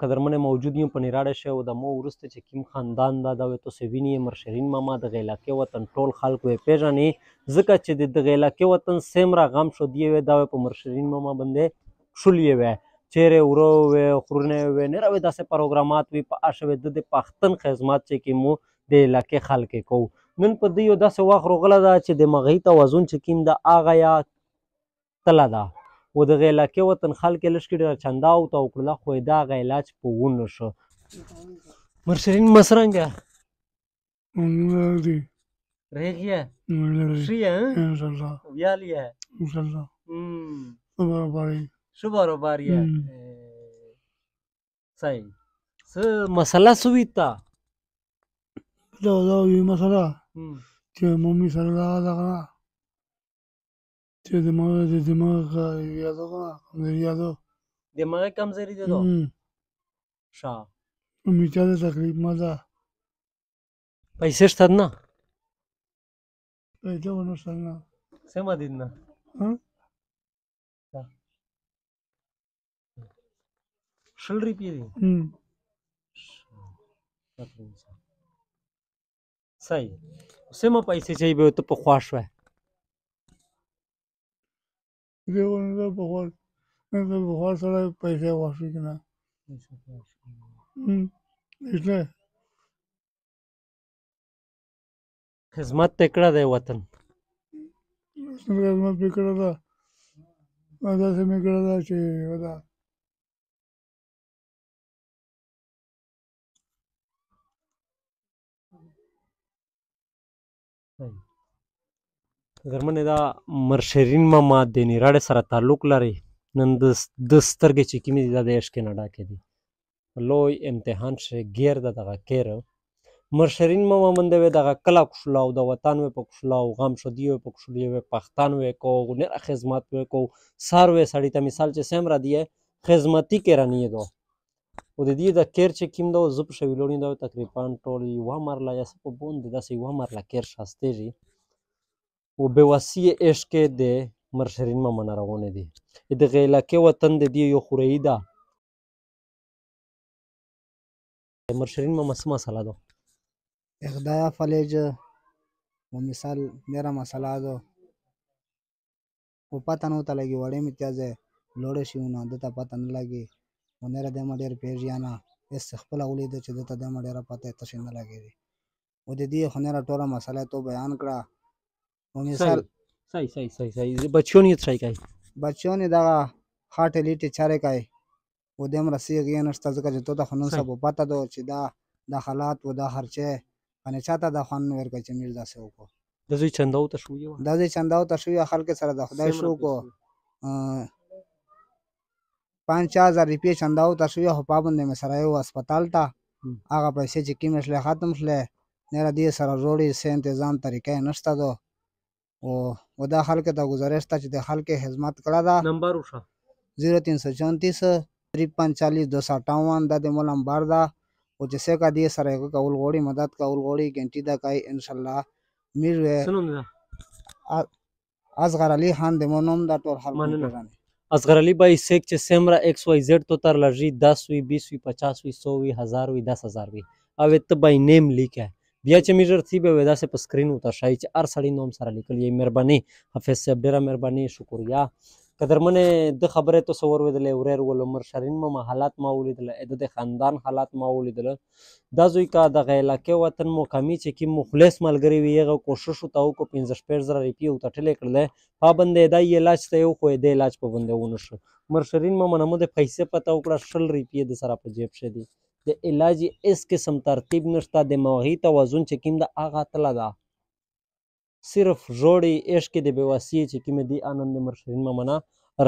قدرمن موجود یم په نیراړه شی او د مو وروسته چې کوم خاندان دا تاسو وینئ مرشرین ماما دغه علاقې وطن ټول خلک یې پېژني ځکه چې د دغه علاقې وطن څومره غم شو دی دا په مرشرین ماما باندې کښلې وی چیرې وره وی خرونه وی نه راوي داسې پروګرامات وي په اشه وي د پښتون خدمات چې کې مو د علاقې خلک کوو نن په دې یو داسې وخت راغلی ده چې د مغزي توازن چې کوم د هغه یا تله ده و دغه علاقې وطن خلک یې لږ ډېره چنده اوته وکړله خو یې د هغه علاج په ونه شو مرشرین مسرنګه ریغ یې ښه یې ویال یې ښه بروبر یې صحیح څه مسله څه وي تا دا یوه مسله چې ممي سره دغه چې دماغ یادو یادو دماغ کمزوری دی دو ښه میچاله تکلیف مزه پیسې شته نه پیسې ونه شته نه سمه دي نه شل روپیې دي صحیح سمه پیسې چې به ته په خوا شوې دیونه په خوا سره پیسې واخلي که نه خدمت ته کړه دی وطن خدمت مې کړې ده داسې مې کړې ده چې دا قدرمنې دا مرشرین ماما د نیراړې سره تعلق لري نن د سترګې چې کومې دي دا د عشق نه ډکې دي لوی امتحان شي ګیر د دغه کیره مرشرین ماما منده وی دغه کله کښلاو د وطن وی په کښلاو غم شدی وی په کښلی وی پښتون وی کو نه خدمت وی کو سار وی سړی ته مثال چې سم را دی خدمتي کرانی دو او د دې د کیر چې کیم دو زپ شویلونی دو تقریبا ټول یو مرله یا په بوند داسې یو مرله کیر شاستېږي و به وسیع عشق د مرشرین ماما نه روانې دي دغه علاقې وطن د دې یو خورایی ده مرشرین ماما څه مسئله ده اخدایا فلیج و مثال میرا مسئله ده و پته نه ورته لګي وړې مې تیازې لوړې شوي نو ده ته پته نه لګي و نېره دی مې ډېر پېژنه هېڅ خپله ولیده چې ده ته دی مې ډېره پته یې تشې نه لګېږي و د دې خو نېره ټوله مسله یې تو بیان کړه و مثال صحیح بچیون یې څه کوي بچیون یې دغه خاټې لیټې چارې کوي و دومره سیغ یې نشته ځکه چې تو ته خو نن سبا پته ده چې دا حالات و دا خرچې باندې چاته دا خوند نه ورکوي چې موږ داسې وکړو د زوی چنداو ته شوي وه دا زوی چنداو ته شوي خلک سره د خدای شو کو 5000 روپۍ چنداو ته شوي خو پابندې مې سره یو هسپتال ته هغه پیسې چې کومې شلې ختم شلې نېره دې سره روړې څه انتظام طریقه یې نشته ده و دا خلکو ته ګزارش ته چې د خلکو خدمت کړه ده نمبر وښه 0334 53 258 دا د مو نمبر ده او چې څه کا دې سره یې کول غواړي مدد کول غواړي ګنټي ده کوي انشاءالله میر اصغر علی خان د مو نوم دا ټول خلک پېژني اصغر علی بھائی سیک چې سیمرا ایکس وائی زیډ تو تر لږي 10 وي 20 وي 50 وي 100 وي 1000 وي 10000 وي او ته بای نیم لیکه بیا چې میجر سی به ودا سه په سکرین وته شای چې ار سړی نوم سره لیکل یې مهرباني حافظ صاحب ډیره مهرباني شکریا قدرمنه د خبره تو سور ودلې وریر ول مرشرین ما حالات ما ولیدل د خاندان حالات ما ولیدل دا زوی کا د علاقې وطن مقامی چې کی مخلص ملګری ویغه کوشش وتاو کو 15000 روپیه او تټلې کړل پابندې دا علاج ته یو خو د علاج پابندې ونه شو مرشرین ما منمو د پیسې پتا وکړه 100 روپیه د سره په جیب شه دي د علاج اس قسم ترتیب نشته د مغزي توازن چې کیم د اغه تله ده صرف جوړي عشق د بیواسي چې کیم دی آنند مرشرین ممنه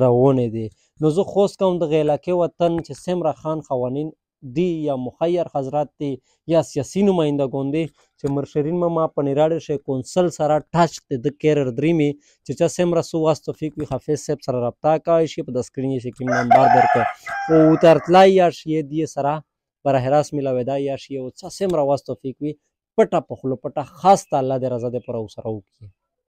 روانې دي نو زه خوست کوم د علاقې وطن چې سمرا خان قوانین دی یا مخیر حضرات دی یا سیاسي نمائندګان دي چې مرشرین مما په نیراړې شي کونسل سره ټاچ د کیرر دریمي چې چا سمرا سو واستفیک وي حافظ صاحب سره رابطه کوي شي په د سکرین شي کیم نمبر درکه او ترتلای یا شي دی سره بر هراس ملاوي دا یا شي او څه سمرا واستفیک وي پټه په خلو پټه خاص الله دې رضا دې پر اوسره وکړي